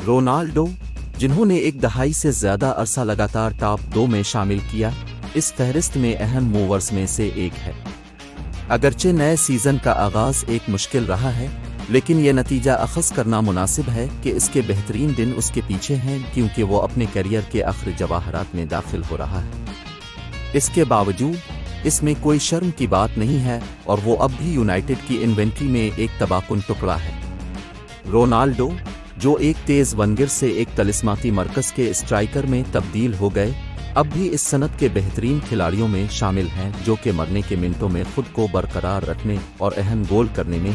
Ronaldo, جنہوں نے ایک دہائی سے زیادہ عرصہ لگاتار ٹاپ 2 میں شامل کیا، اس فہرست میں اہم موورز میں سے ایک ہے۔ اگرچہ نئے سیزن کا آغاز ایک مشکل رہا ہے، لیکن یہ نتیجہ اخذ کرنا مناسب ہے کہ اس کے بہترین دن اس کے پیچھے ہیں، کیونکہ وہ اپنے کیریئر کے آخری جواہرات میں داخل ہو رہا ہے۔ اس کے باوجود اس میں کوئی شرم کی بات نہیں ہے، اور وہ اب بھی یونائٹڈ کی انوینٹری میں ایک تباکن ٹکڑا ہے۔ رونالڈو، جو ایک تیز ونگر سے ایک طلسماتی مرکز کے اسٹرائکر میں تبدیل ہو گئے، اب بھی اس صنعت کے بہترین کھلاڑیوں میں شامل ہیں جو کہ مرنے کے منٹوں میں خود کو برقرار رکھنے اور اہم گول کرنے میں۔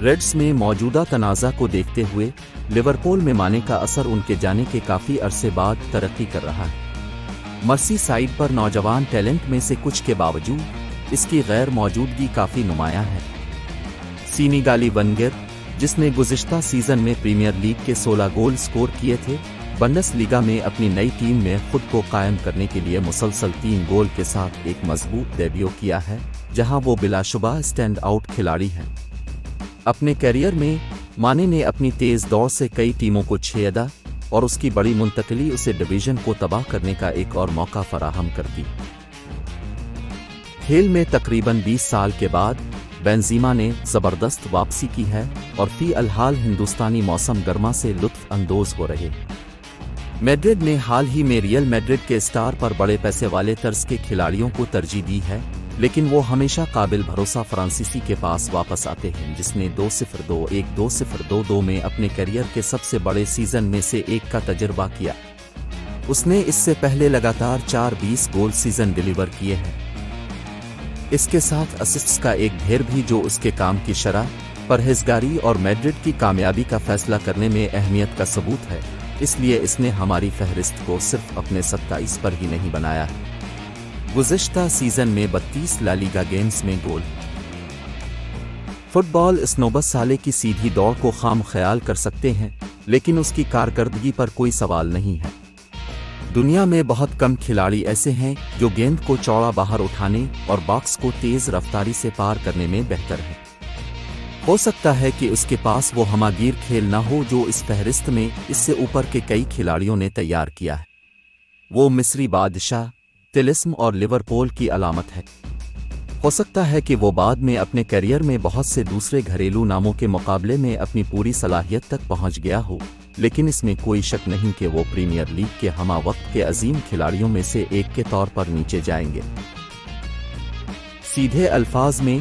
ریڈز میں موجودہ تنازع کو دیکھتے ہوئے لیورپول میں مانے کا اثر ان کے جانے کے کافی عرصے بعد ترقی کر رہا ہے۔ مرسی سائیڈ پر نوجوان ٹیلنٹ میں سے کچھ کے باوجود اس کی غیر موجودگی کافی نمایاں ہے۔ سینیگالی ونگر، جس نے گزشتہ سیزن میں پریمیئر لیگ کے 16 گول سکور کیے تھے، بنڈس لیگا میں اپنی نئی ٹیم میں خود کو قائم کرنے کے لیے مسلسل 3 گول کے ساتھ ایک مضبوط ڈیبیو کیا ہے، جہاں وہ بلا شبہ اسٹینڈ آؤٹ کھلاڑی ہیں۔ اپنے کیریئر میں مانے نے اپنی تیز دوڑ سے کئی ٹیموں کو چھیدا، اور اس کی بڑی منتقلی اسے ڈویژن کو تباہ کرنے کا ایک اور موقع فراہم کرتی۔ کھیل میں تقریباً 20 سال کے بعد بینزیما نے زبردست واپسی کی ہے، اور فی الحال ہندوستانی موسم گرما سے لطف اندوز ہو رہے۔ میڈرڈ نے حال ہی میں ریئل میڈرڈ کے اسٹار پر بڑے پیسے والے طرز کے کھلاڑیوں کو ترجیح دی ہے، لیکن وہ ہمیشہ قابل بھروسہ فرانسیسی کے پاس واپس آتے ہیں، جس نے 2021-2022 میں اپنے کیریئر کے سب سے بڑے سیزن میں سے ایک کا تجربہ کیا۔ اس نے اس سے پہلے لگاتار 4 20 گول سیزن ڈیلیور کیے ہیں۔ اس کے ساتھ اسسٹس کا ایک ڈھیر بھی، جو اس کے کام کی شرح، پرہیزگاری اور میڈرڈ کی کامیابی کا فیصلہ کرنے میں اہمیت کا ثبوت ہے۔ اس لیے اس نے ہماری فہرست کو صرف اپنے 27 پر ہی نہیں بنایا ہے۔ گزشتہ سیزن میں 32 لا لیگا گیمز میں گول۔ فٹ بال اس 9 سالے کی سیدھی دوڑ کو خام خیال کر سکتے ہیں، لیکن اس کی کارکردگی پر کوئی سوال نہیں ہے۔ دنیا میں بہت کم کھلاڑی ایسے ہیں جو گیند کو چوڑا باہر اٹھانے اور باکس کو تیز رفتاری سے پار کرنے میں بہتر ہیں۔ ہو سکتا ہے کہ اس کے پاس وہ ہماگیر کھیل نہ ہو جو اس فہرست میں اس سے اوپر کے کئی کھلاڑیوں نے تیار کیا ہے۔ وہ مصری بادشاہ، طلسم اور لیورپول کی علامت ہے۔ ہو سکتا ہے کہ وہ بعد میں اپنے کیریئر میں بہت سے دوسرے گھریلو ناموں کے مقابلے میں اپنی پوری صلاحیت تک پہنچ گیا ہو، لیکن اس میں کوئی شک نہیں کہ وہ پریمیئر لیگ کے ہمہ وقت کے عظیم کھلاڑیوں میں سے ایک کے طور پر نیچے جائیں گے۔ سیدھے الفاظ میں،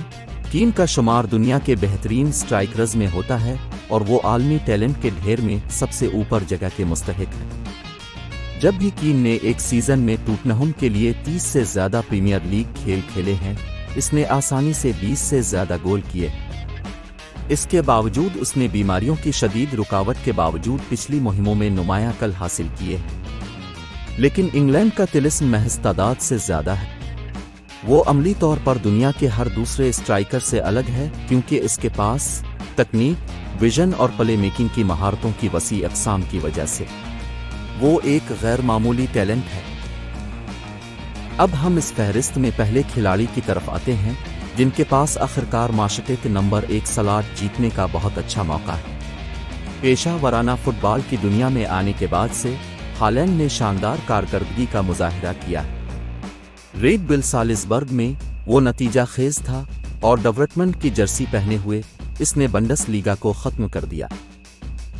کین کا شمار دنیا کے بہترین سٹرائکرز میں ہوتا ہے، اور وہ عالمی ٹیلنٹ کے ڈھیر میں سب سے اوپر جگہ کے مستحق ہے۔ جب بھی کین نے ایک سیزن میں ٹوٹنہم کے لیے 30 سے زیادہ پریمیئر لیگ کھیل کھیلے ہیں، اس نے آسانی سے 20 سے زیادہ گول کیے ہیں۔ اس کے باوجود اس نے بیماریوں کی شدید رکاوٹ کے باوجود پچھلی مہموں میں نمایاں کل حاصل کیے ہیں۔ لیکن انگلینڈ کا طلسم محض تعداد سے زیادہ ہے۔ وہ عملی طور پر دنیا کے ہر دوسرے اسٹرائکر سے الگ ہے، کیونکہ اس کے پاس تکنیک، ویژن اور پلے میکنگ کی مہارتوں کی وسیع اقسام کی وجہ سے وہ ایک غیر معمولی ٹیلنٹ ہے۔ اب ہم اس فہرست میں پہلے کھلاڑی کی طرف آتے ہیں جن کے پاس آخرکار معاشرت نمبر 1 سلاٹ جیتنے کا بہت اچھا موقع ہے۔ پیشہ ورانہ فٹ بال کی دنیا میں آنے کے بعد سے ہالینڈ نے شاندار کارکردگی کا مظاہرہ کیا ہے۔ ریڈ بل سالزبرگ میں وہ نتیجہ خیز تھا، اور ڈورٹمنڈ کی جرسی پہنے ہوئے اس نے بنڈس لیگا کو ختم کر دیا۔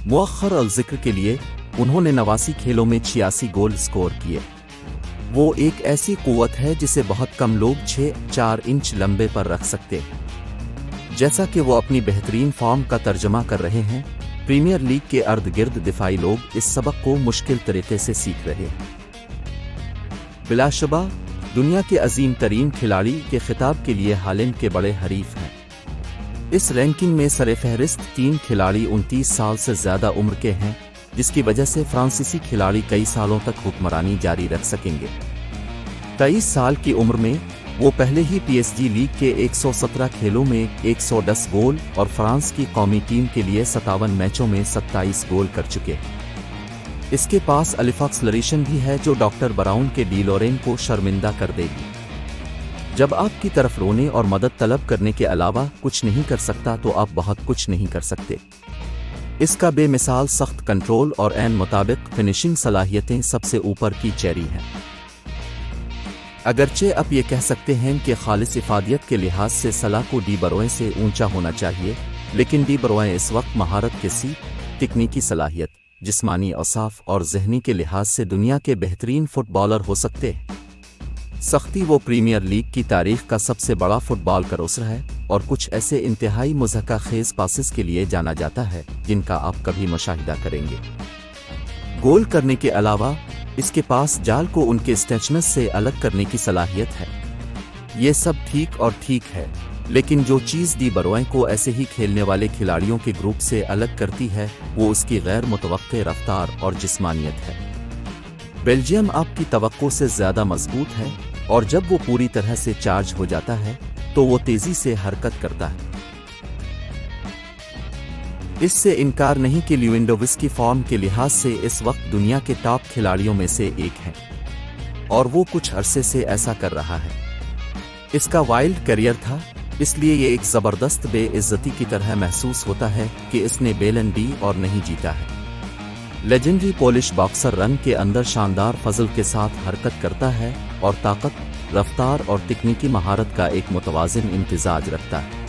مؤخر الذکر کے لیے انہوں نے 89 کھیلوں میں 86 گول سکور کیے۔ وہ ایک ایسی قوت ہے جسے بہت کم لوگ 6'4" لمبے پر رکھ سکتے ہیں۔ جیسا کہ وہ اپنی بہترین فارم کا ترجمہ کر رہے ہیں، پریمیئر لیگ کے ارد گرد دفاعی لوگ اس سبق کو مشکل طریقے سے سیکھ رہے ہیں۔ بلا شبہ دنیا کے عظیم ترین کھلاڑی کے خطاب کے لیے ہالینڈ کے بڑے حریف ہیں۔ اس رینکنگ میں سر فہرست 3 کھلاڑی 29 سال سے زیادہ عمر کے ہیں، جس کی وجہ سے فرانسیسی کھلاڑی کئی سالوں تک حکمرانی جاری رکھ سکیں گے۔ 23 سال کی عمر میں وہ پہلے ہی پی ایس جی لیگ کے 117 کھیلوں میں 110 گول اور فرانس کی قومی ٹیم کے لیے 57 میچوں میں 27 گول کر چکے ہیں۔ اس کے پاس الف ایکسلریشن بھی ہے جو ڈاکٹر براؤن کے ڈی لورین کو شرمندہ کر دے گی۔ جب آپ کی طرف رونے اور مدد طلب کرنے کے علاوہ کچھ نہیں کر سکتا تو آپ بہت کچھ نہیں کر سکتے۔ اس کا بے مثال سخت کنٹرول اور عین مطابق فنشنگ صلاحیتیں سب سے اوپر کی چیری ہیں۔ اگرچہ آپ یہ کہہ سکتے ہیں کہ خالص افادیت کے لحاظ سے صلاح کو ڈی بروئن سے اونچا ہونا چاہیے، لیکن ڈی بروئن اس وقت مہارت کے تکنیکی صلاحیت، جسمانی اوصاف اور ذہنی کے لحاظ سے دنیا کے بہترین فٹ بالر ہو سکتے ہیں۔ سختی وہ پریمیئر لیگ کی تاریخ کا سب سے بڑا فٹ بال کروسر ہے اور کچھ ایسے انتہائی مضحکہ خیز پاسز کے لیے جانا جاتا ہے جن کا آپ کبھی مشاہدہ کریں گے۔ گول کرنے کے علاوہ اس کے پاس جال کو ان کے اسٹیچنس سے الگ کرنے کی صلاحیت ہے۔ یہ سب ٹھیک اور ٹھیک ہے، لیکن جو چیز ڈی بروئن کو ایسے ہی کھیلنے والے کھلاڑیوں کے گروپ سے الگ کرتی ہے وہ اس کی غیر متوقع رفتار اور جسمانیت ہے۔ بیلجیم آپ کی توقع سے زیادہ مضبوط ہے، اور جب وہ پوری طرح سے چارج ہو جاتا ہے تو وہ تیزی سے حرکت کرتا ہے۔ اس سے انکار نہیں کہ لیونڈووسکی فارم کے لحاظ سے اس وقت دنیا کے ٹاپ کھلاڑیوں میں سے ایک ہیں، اور وہ کچھ عرصے سے ایسا کر رہا ہے۔ اس کا وائلڈ کیریئر تھا، اس لیے یہ ایک زبردست بے عزتی کی طرح محسوس ہوتا ہے کہ اس نے بیلن ڈی اور نہیں جیتا ہے۔ لیجنڈری پولش باکسر رن کے اندر شاندار فضل کے ساتھ حرکت کرتا ہے اور طاقت، رفتار اور تکنیکی مہارت کا ایک متوازن امتزاج رکھتا ہے۔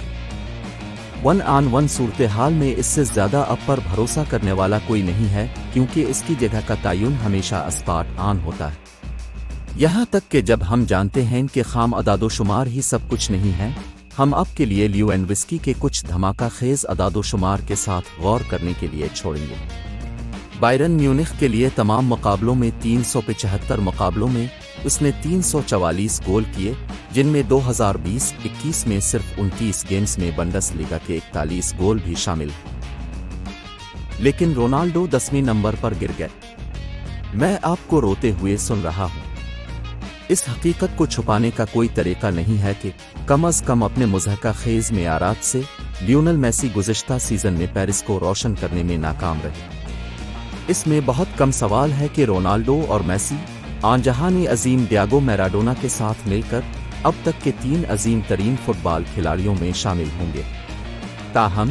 1 آن 1 صورتحال میں اس سے زیادہ اب پر بھروسہ کرنے والا کوئی نہیں ہے، کیونکہ اس کی جگہ کا تعین ہمیشہ اسپاٹ آن ہوتا ہے۔ یہاں تک کہ جب ہم جانتے ہیں کہ خام اعداد و شمار ہی سب کچھ نہیں ہے، ہم اب کے لیے لیونڈووسکی کے کچھ دھماکہ خیز اعداد و شمار کے ساتھ غور کرنے کے لیے چھوڑیں گے۔ بائرن میونخ کے لیے تمام مقابلوں میں 375 مقابلوں میں اس نے 344 گول کیے، جن میں 2020-21 میں صرف 29 گیمز میں بنڈس لیگا کے 41 گول بھی شامل ہیں۔ لیکن رونالڈو 10ویں نمبر پر گر گئے۔ میں آپ کو روتے ہوئے سن رہا ہوں۔ اس حقیقت کو چھپانے کا کوئی طریقہ نہیں ہے کہ کم از کم اپنے مضحکہ خیز معیارات سے لیونل میسی گزشتہ سیزن میں پیرس کو روشن کرنے میں ناکام رہے۔ اس میں بہت کم سوال ہے کہ رونالڈو اور میسی آن جہانی عظیم ڈیاگو میراڈونا کے ساتھ مل کر اب تک کے 3 عظیم ترین فٹ بال کھلاڑیوں میں شامل ہوں گے۔ تاہم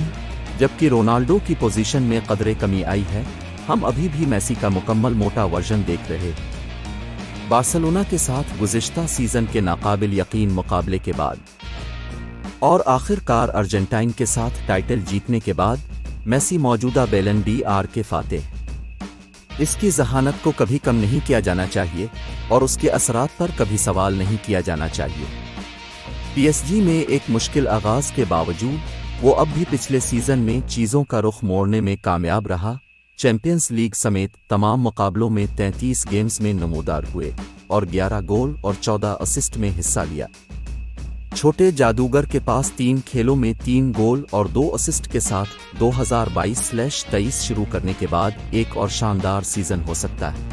جبکہ رونالڈو کی پوزیشن میں قدرے کمی آئی ہے، ہم ابھی بھی میسی کا مکمل موٹا ورژن دیکھ رہے ہیں۔ بارسلونا کے ساتھ گزشتہ سیزن کے ناقابل یقین مقابلے کے بعد اور آخر کار ارجنٹائن کے ساتھ ٹائٹل جیتنے کے بعد میسی موجودہ بیلن ڈی آر کے فاتح۔ اس کی ذہانت کو کبھی کم نہیں کیا جانا چاہیے اور اس کے اثرات پر کبھی سوال نہیں کیا جانا چاہیے۔ پی ایس جی میں ایک مشکل آغاز کے باوجود وہ اب بھی پچھلے سیزن میں چیزوں کا رخ موڑنے میں کامیاب رہا، چیمپئنز لیگ سمیت تمام مقابلوں میں 33 گیمز میں نمودار ہوئے اور 11 گول اور 14 اسسٹ میں حصہ لیا۔ چھوٹے جادوگر کے پاس 3 کھیلوں میں 3 گول اور 2 اسسٹ کے ساتھ 2022-23 شروع کرنے کے بعد ایک اور شاندار سیزن ہو سکتا ہے۔